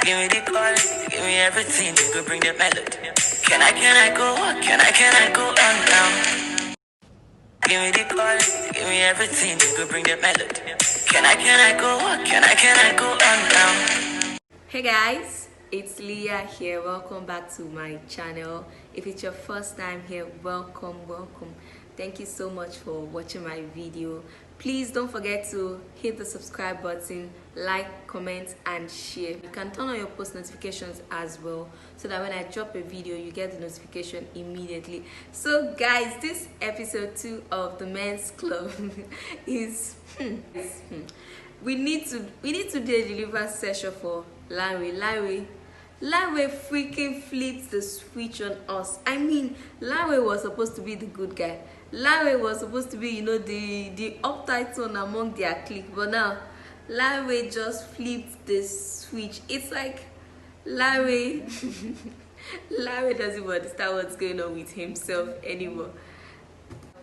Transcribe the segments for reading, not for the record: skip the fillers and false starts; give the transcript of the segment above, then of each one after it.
Give me the call, give me everything, you could bring the melody. Can I go, can I go on now? Give me the call, give me everything, you could bring the melody. Can I go, can I go on now? Hey guys, it's Leeyah here. Welcome back to my channel. If it's your first time here, welcome. Thank you so much for watching my video. Please don't forget to hit the subscribe button, like, comment and share. You can turn on your post notifications as well, so that when I drop a video you get the notification immediately. So guys, this episode 2 of the men's club is we need to do a deliver session for Lanre freaking flipped the switch on us. I mean, Lanre was supposed to be the good guy. Lanre was supposed to be, you know, the uptight one among their clique. But now, Lanre just flipped the switch. It's like Lanre doesn't even understand what's going on with himself anymore.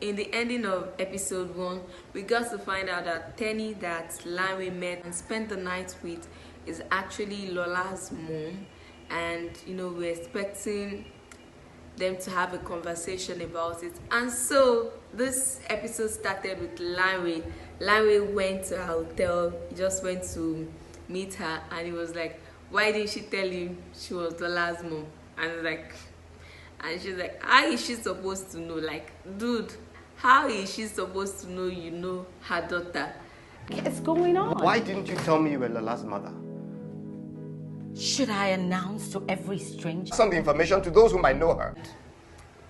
In the ending of episode 1, we got to find out that Tenny that Lanre met and spent the night with is actually Lola's mom, and you know, we're expecting them to have a conversation about it. And so this episode started with Lanre. Lanre went to her hotel. He just went to meet her, and he was like, why didn't she tell him she was Lola's mom? And she's like, how is she supposed to know? Like, dude, how is she supposed to know you know her daughter? What's going on? Why didn't you tell me you were Lola's mother? Should I announce to every stranger? Some information to those who might know her.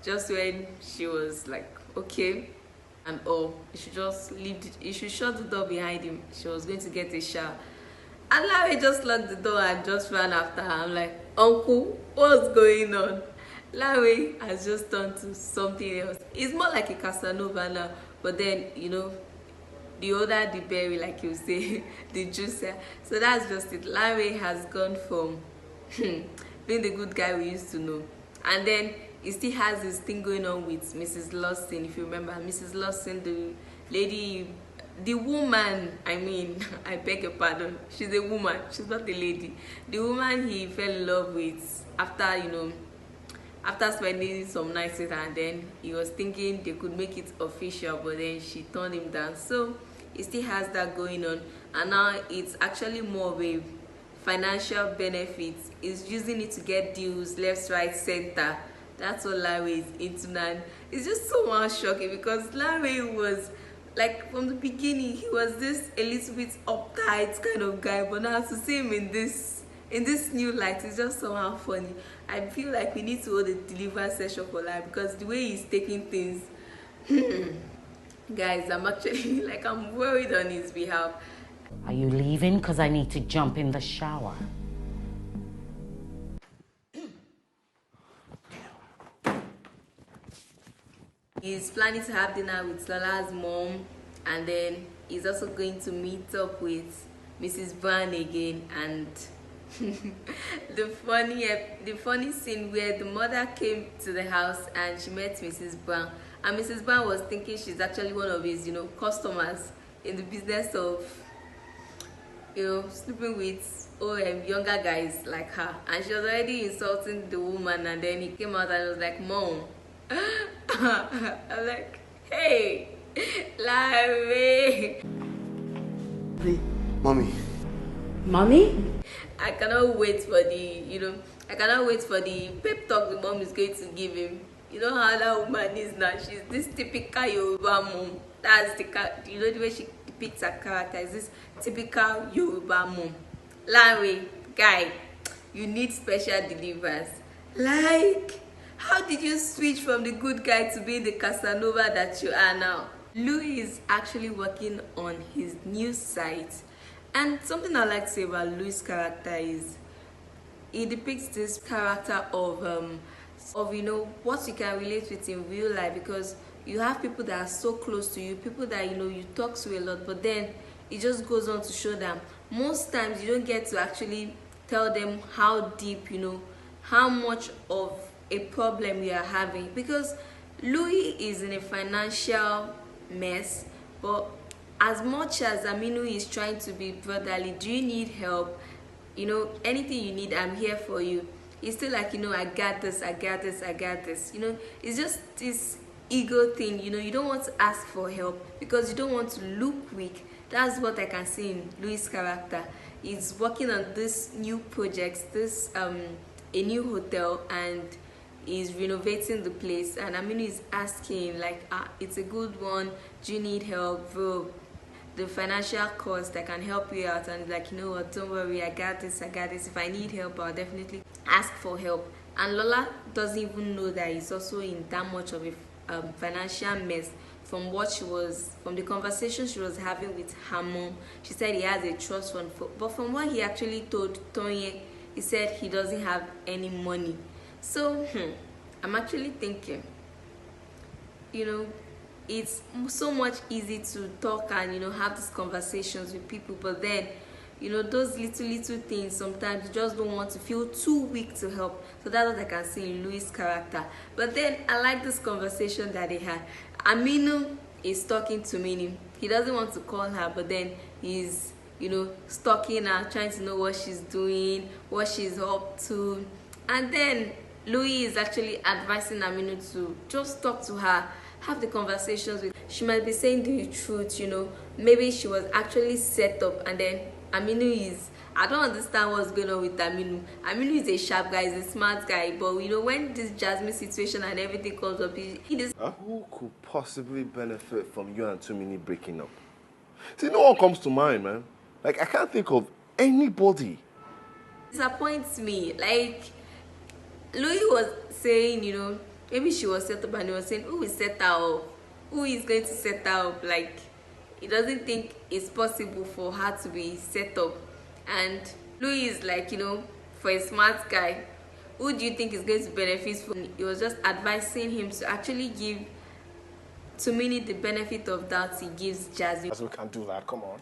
Just when she was like, okay, and oh, you should just leave you should shut the door behind him. She was going to get a shower. And Lanre just locked the door and just ran after her. I'm like, uncle, what's going on? Lanre has just turned to something else. It's more like a Casanova now, but then, you know, the older the berry, like you say, the juicier. So that's just it. Lanre has gone from being the good guy we used to know, and then he still has this thing going on with Mrs. Lawson. If you remember, Mrs. Lawson, the lady, the woman, I mean, I beg your pardon, she's a woman, she's not a lady. The woman he fell in love with after, you know, after spending some nights with her, and then he was thinking they could make it official, but then she turned him down. So he still has that going on, and now it's actually more of a financial benefit. He's using it to get deals left, right, center. That's what Lanre is into now. It's just so much shocking, because Lanre was like, from the beginning, he was this a little bit uptight kind of guy, but now to see him in this new light, it's just somehow funny. I feel like we need to hold a deliver session for Lanre, because the way he's taking things, guys, I'm actually like, I'm worried on his behalf. Are you leaving? Because I need to jump in the shower. He's planning to have dinner with Lola's mom, and then he's also going to meet up with Mrs. Brown again. And the funny scene where the mother came to the house and she met Mrs. Brown, and Mrs. Brown was thinking she's actually one of his, you know, customers in the business of, you know, sleeping with younger guys like her, and she was already insulting the woman. And then he came out and was like, mom. I'm like, hey, Lanre. Mommy? I cannot wait for the, you know, I cannot wait for the pep talk the mom is going to give him. You know how that woman is now. She's this typical Yoruba mom. That's the, you know, the way she depicts her character is this typical Yoruba mom. Lanre, guy, you need special deliverers. Like, how did you switch from the good guy to being the Casanova that you are now? Louis is actually working on his new site, and something I like to say about Louis' character is he depicts this character of you know, what you can relate with in real life, because you have people that are so close to you, people that, you know, you talk to a lot, but then it just goes on to show them most times you don't get to actually tell them how deep, you know, how much of a problem you are having, because Louis is in a financial mess. But as much as Aminu is trying to be brotherly, do you need help? you know, anything you need, I'm here for you. He's still like, you know, I got this, I got this, I got this. You know, it's just this ego thing. You know, you don't want to ask for help because you don't want to look weak. That's what I can see in Louis' character. He's working on this new project, this a new hotel, and is renovating the place, and Aminu is asking like, it's a good one, do you need help, bro? The financial cost, I can help you out. And like, you know what, don't worry, I got this, I got this. If I need help, I'll definitely ask for help. And Lola doesn't even know that he's also in that much of a financial mess. From the conversation she was having with her mom, she said he has a trust fund, but from what he actually told Tonya, he said he doesn't have any money. So I'm actually thinking, you know, it's so much easy to talk and, you know, have these conversations with people, but then, you know, those little things, sometimes you just don't want to feel too weak to help. So that's what I can see in Louis' character. But then I like this conversation that they had. Aminu is talking to Minnie. He doesn't want to call her, but then he's, you know, stalking her, trying to know what she's doing, what she's up to. And then Louis is actually advising Aminu to just talk to her, have the conversations with. She might be saying the truth, you know. Maybe she was actually set up, and then Aminu is, I don't understand what's going on with Aminu. Aminu is a sharp guy, he's a smart guy, but you know, when this Jasmine situation and everything comes up, he just... Who could possibly benefit from you and Tumini breaking up? See, no one comes to mind, man. Like, I can't think of anybody. Disappoints me. Like, Louis was saying, you know, maybe she was set up, and he was saying, who is set her up? Who is going to set her up? Like, he doesn't think it's possible for her to be set up. And Louis is like, you know, for a smart guy, who do you think is going to benefit from? He was just advising him to actually give Tumini the benefit of doubt he gives Jasmine. Jasmine can't do that, come on.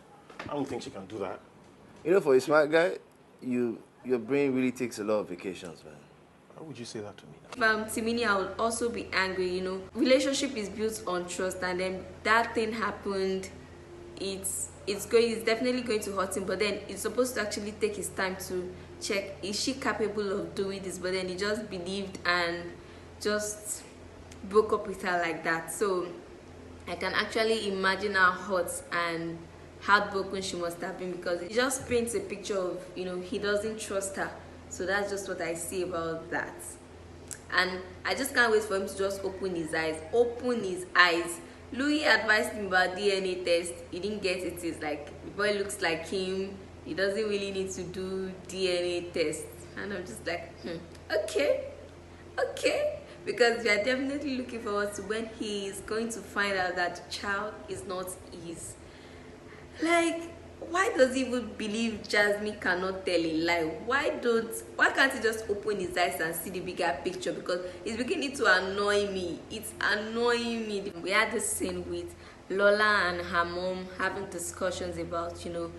I don't think she can do that. You know, for a smart guy, your brain really takes a lot of vacations, man. Why would you say that to me? Timini, I would also be angry, you know. Relationship is built on trust, and then that thing happened. It's definitely going to hurt him, but then it's supposed to actually take his time to check, is she capable of doing this? But then he just believed and just broke up with her like that. So I can actually imagine how hurt and heartbroken she must have been, because it just paints a picture of, you know, he doesn't trust her. So that's just what I see about that. And I just can't wait for him to just open his eyes. Louis advised him about DNA test. He didn't get it. It's like, the boy looks like him. He doesn't really need to do DNA test. And I'm just like, okay. Because we are definitely looking forward to when he is going to find out that the child is not his. Like, why does he even believe Jasmine cannot tell a lie? Why can't he just open his eyes and see the bigger picture? Because it's beginning to annoy me. It's annoying me. We had this scene with Lola and her mom having discussions about, you know,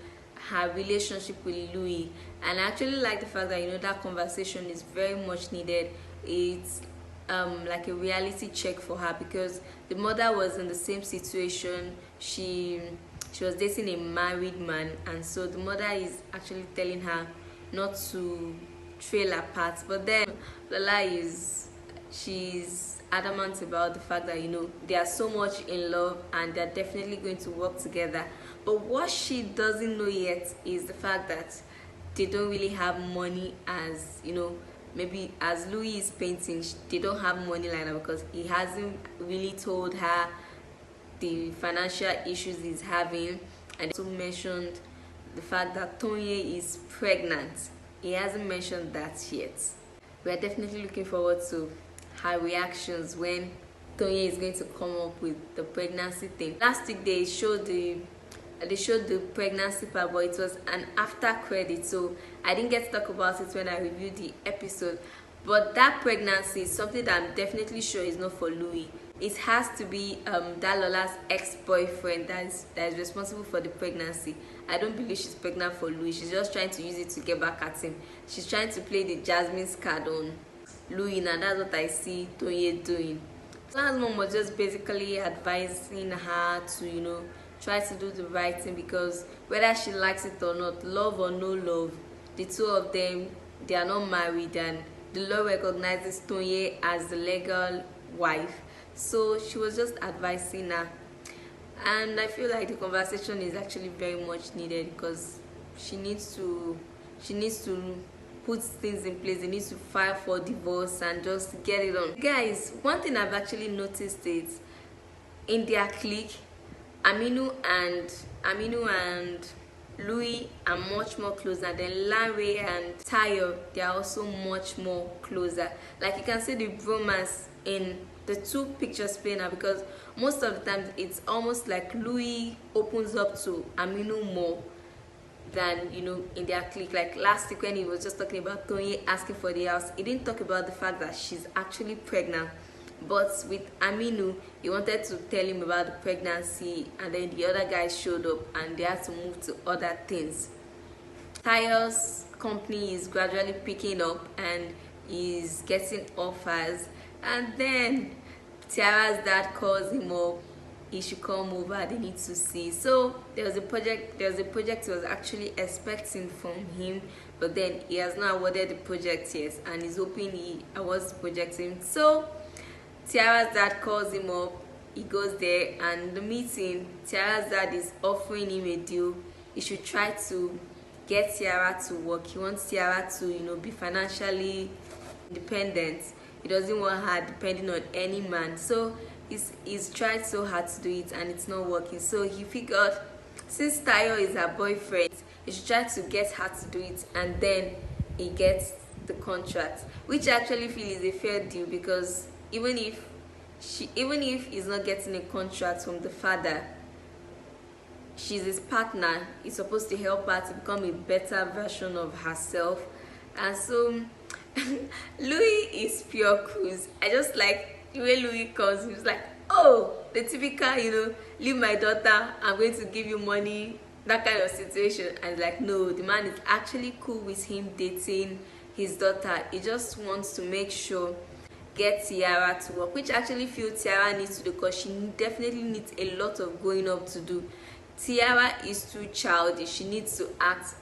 her relationship with Louis. And I actually like the fact that, you know, that conversation is very much needed. It's like a reality check for her, because the mother was in the same situation. She was dating a married man, and so the mother is actually telling her not to trail apart. But then Lola she's adamant about the fact that, you know, they are so much in love and they're definitely going to work together. But what she doesn't know yet is the fact that they don't really have money, as, you know, maybe as Louis is painting, they don't have money like that, because he hasn't really told her the financial issues he's having. And also mentioned the fact that Tonya is pregnant. He hasn't mentioned that yet. We are definitely looking forward to her reactions when Tonya is going to come up with the pregnancy thing. Last week they showed the pregnancy part, but it was an after credit, so I didn't get to talk about it when I reviewed the episode. But that pregnancy is something that I'm definitely sure is not for Louis. It has to be that Lola's ex-boyfriend that is responsible for the pregnancy. I don't believe she's pregnant for Louis. She's just trying to use it to get back at him. She's trying to play the Jasmine's card on Louis, and that's what I see Tonya doing. Lola's mom was just basically advising her to, you know, try to do the right thing, because whether she likes it or not, love or no love, the two of them, they are not married, and the law recognizes Tonya as the legal wife. So she was just advising her, and I feel like the conversation is actually very much needed, because she needs to put things in place. They need to file for divorce and just get it on. Guys, one thing I've actually noticed is in their clique, Aminu and Louis are much more closer. Then Leeyah and Tayo, they are also much more closer. Like you can see the bromance in the two pictures playing out, because most of the time it's almost like Louis opens up to Aminu more than, you know, in their clique. Like last week when he was just talking about Tonya asking for the house, he didn't talk about the fact that she's actually pregnant. But with Aminu, he wanted to tell him about the pregnancy, and then the other guys showed up and they had to move to other things. Tayo's company is gradually picking up and is getting offers, and then Tiara's dad calls him up. He should come over, they need to see. So there was a project he was actually expecting from him, but then he has not awarded the project yet, and he's hoping he awards the project to him. So Tiara's dad calls him up, he goes there, and the meeting, Tiara's dad is offering him a deal. He should try to get Tiara to work. He wants Tiara to, you know, be financially independent. He doesn't want her depending on any man. So he's tried so hard to do it, and it's not working. So he figured, since Tayo is her boyfriend, he should try to get her to do it, and then he gets the contract, which I actually feel is a fair deal, because even if he's not getting a contract from the father, she's his partner. He's supposed to help her to become a better version of herself. And so Louis is pure cruise. I just like the way Louis comes. He's like, oh, the typical, you know, leave my daughter, I'm going to give you money, that kind of situation. And like, no, the man is actually cool with him dating his daughter. He just wants to make sure get Tiara to work, which I actually feel Tiara needs to do, because she definitely needs a lot of growing up to do. Tiara is too childish. She needs to act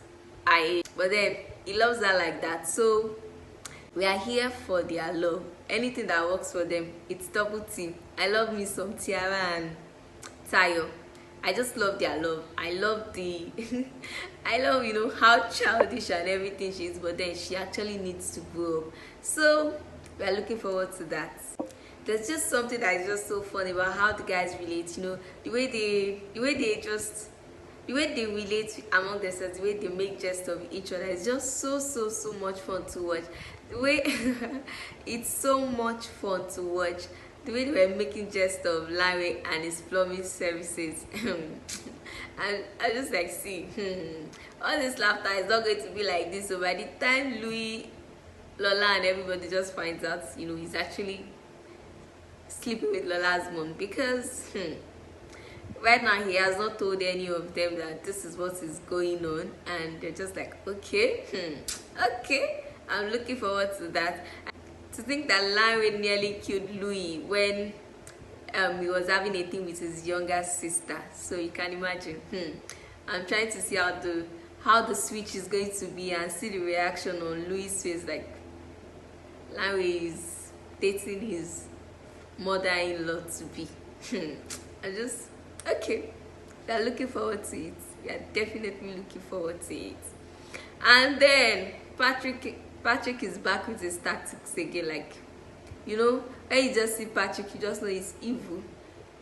her age, but then he loves her like that. So we are here for their love. Anything that works for them, it's double team. I love me some Tiara and Tayo. I just love their love. I love the I love, you know, how childish and everything she is, but then she actually needs to grow up. So we are looking forward to that. There's just something that is just so funny about how the guys relate, you know, the way they relate among themselves, the way they make jest of each other. It's just so much fun to watch. The way it's so much fun to watch. The way they were making jest of Larry and his plumbing services. And I just like, see, all this laughter is not going to be like this. So by the time Louis, Lola and everybody just finds out, you know, he's actually sleeping with Lola's mom, because right now he has not told any of them that this is what is going on, and they're just like, okay, okay, I'm looking forward to that. To think that Larry nearly killed Louis when he was having a thing with his younger sister. So you can imagine. I'm trying to see how the switch is going to be, and see the reaction on Louis' face. Like, Larry is dating his mother-in-law to be. I just, okay, we are looking forward to it. We are definitely looking forward to it. And then Patrick is back with his tactics again. Like, you know, when you just see Patrick, you just know he's evil.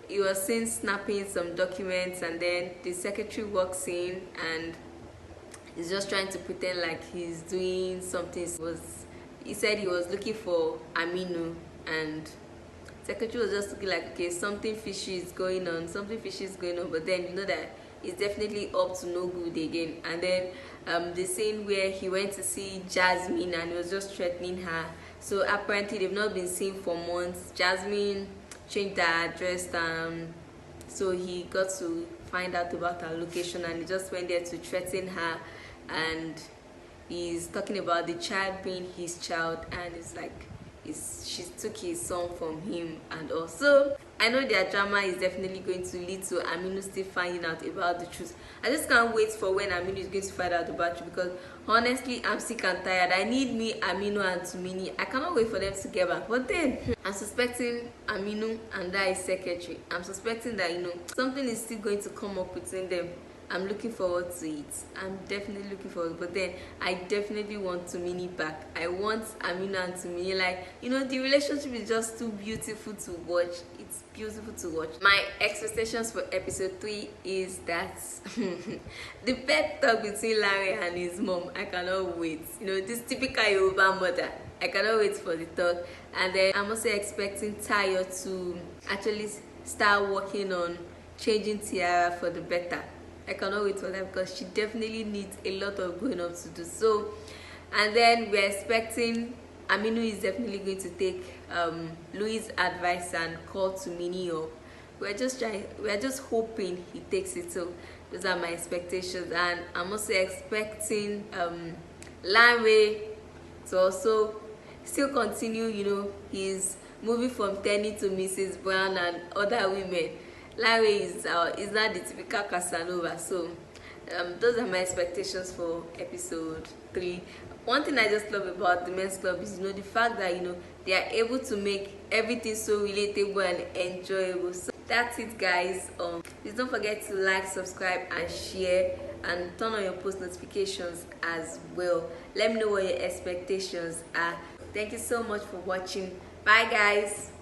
He was seen snapping some documents, and then the secretary walks in and he's just trying to pretend like he's doing something. He said he was looking for Aminu, and secretary was just looking like, okay, something fishy is going on, but then you know that it's definitely up to no good again. And then the scene where he went to see Jasmine and he was just threatening her. So apparently they've not been seen for months. Jasmine changed her address, so he got to find out about her location, and he just went there to threaten her, and he's talking about the child being his child, and it's like she took his son from him. And also I know their drama is definitely going to lead to Aminu still finding out about the truth. I just can't wait for when Aminu is going to find out about the truth, because honestly, I'm sick and tired. I need me, Aminu and Tumini. I cannot wait for them to get back. But then, I'm suspecting Aminu and that is secretary. I'm suspecting that, something is still going to come up between them. I'm looking forward to it. I'm definitely looking forward. But then I definitely want Tumini back. I want Amina and Tumini. Like, the relationship is just too beautiful to watch. It's beautiful to watch. My expectations for episode 3 is that the pet talk between Larry and his mom. I cannot wait. This typical Yoruba mother. I cannot wait for the talk. And then I'm also expecting Tayo to actually start working on changing Tiara for the better. I cannot wait for that, because she definitely needs a lot of growing up to do. So, and then we're expecting Aminu is definitely going to take Louis' advice and call Tumini up. We're just hoping he takes it. So those are my expectations. And I'm also expecting Larry to also still continue, his moving from Tenny to Mrs. Brown and other women. Larry is not the typical Casanova. So those are my expectations for episode 3. One thing I just love about the men's club is the fact that they are able to make everything so relatable and enjoyable. So that's it, guys. Please don't forget to like, subscribe and share, and turn on your post notifications as well. Let me know what your expectations are. Thank you so much for watching. Bye, guys.